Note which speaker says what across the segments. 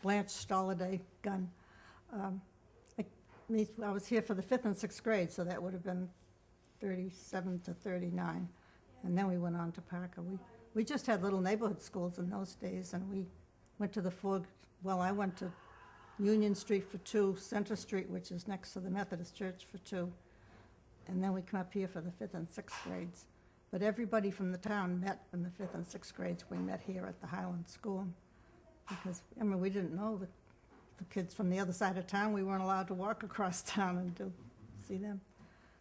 Speaker 1: Blanche Gunn. Um, I was here for the 5th and 6th grade, so that would have been 37 to 39. And then we went on to Parker. We just had little neighborhood schools in those days, and we went to I went to Union Street for 2, Center Street, which is next to the Methodist Church, for 2. And then we come up here for the 5th and 6th grades. But everybody from the town met in the 5th and 6th grades. We met here at the Highland School because, I mean, we didn't know the kids from the other side of town. We weren't allowed to walk across town and see them.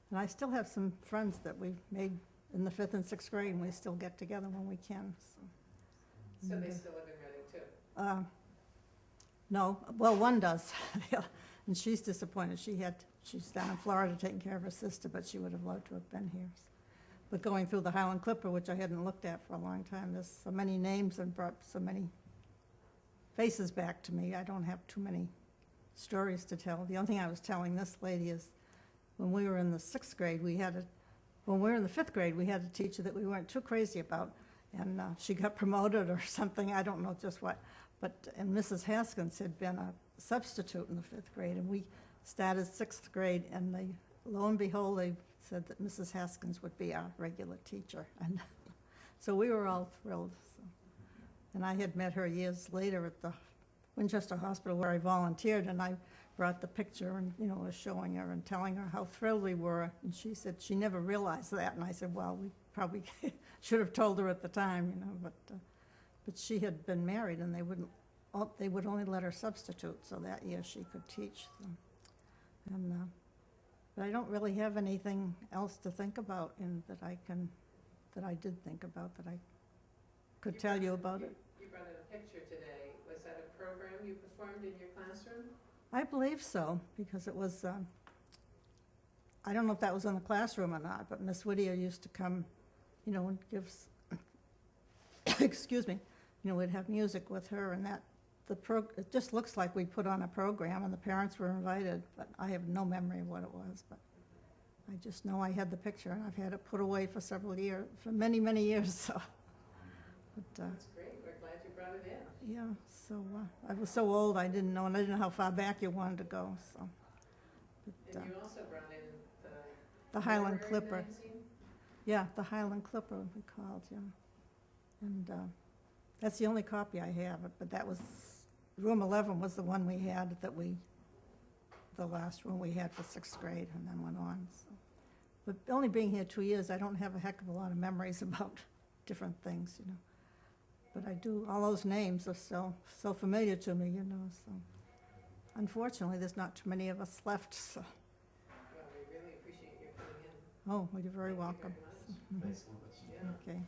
Speaker 1: And I still have some friends that we've made in the 5th and 6th grade, and we still get together when we can.
Speaker 2: So they still live in Reading too?
Speaker 1: No, well, one does. And she's disappointed. She's down in Florida taking care of her sister, but she would have loved to have been here. But going through the Highland Clipper, which I hadn't looked at for a long time, there's so many names and brought so many faces back to me. I don't have too many stories to tell. The only thing I was telling this lady is when we were in the 6th grade, when we were in the 5th grade, we had a teacher that we weren't too crazy about, and she got promoted or something, I don't know just what. And Mrs. Haskins had been a substitute in the 5th grade, and we started 6th grade, and lo and behold, they said that Mrs. Haskins would be our regular teacher. And so we were all thrilled. So. And I had met her years later at the Winchester Hospital where I volunteered, and I brought the picture and, was showing her and telling her how thrilled we were. And she said she never realized that. And I said, well, we probably should have told her at the time, but she had been married, and they would only let her substitute, so that year she could teach. So. But I don't really have anything else to think about that I did think about that I could tell you about it.
Speaker 2: You brought in a picture today. Was that a program you performed in your classroom?
Speaker 1: I believe so, because it was, I don't know if that was in the classroom or not, but Miss Whittier used to come, and gives, excuse me, we'd have music with her, and it just looks like we put on a program, and the parents were invited, but I have no memory of what it was. But I just know I had the picture, and I've had it put away for several years, for many, many years. So.
Speaker 2: That's great. We're glad you brought it in.
Speaker 1: Yeah. So I was so old, I didn't know, and I didn't know how far back you wanted to go. So.
Speaker 2: And you also brought in
Speaker 1: the Highland Clipper.
Speaker 2: Magazine?
Speaker 1: Yeah, the Highland Clipper we called, yeah. And that's the only copy I have. But that was room 11 was the one we had the last room we had for 6th grade, and then went on. So. But only being here 2 years, I don't have a heck of a lot of memories about different things, But I do, all those names are so familiar to me, so. Unfortunately, there's not too many of us left, so.
Speaker 2: Well, we really appreciate your coming in.
Speaker 1: Oh, well, you're very welcome.
Speaker 2: Thank you very much.
Speaker 1: Okay.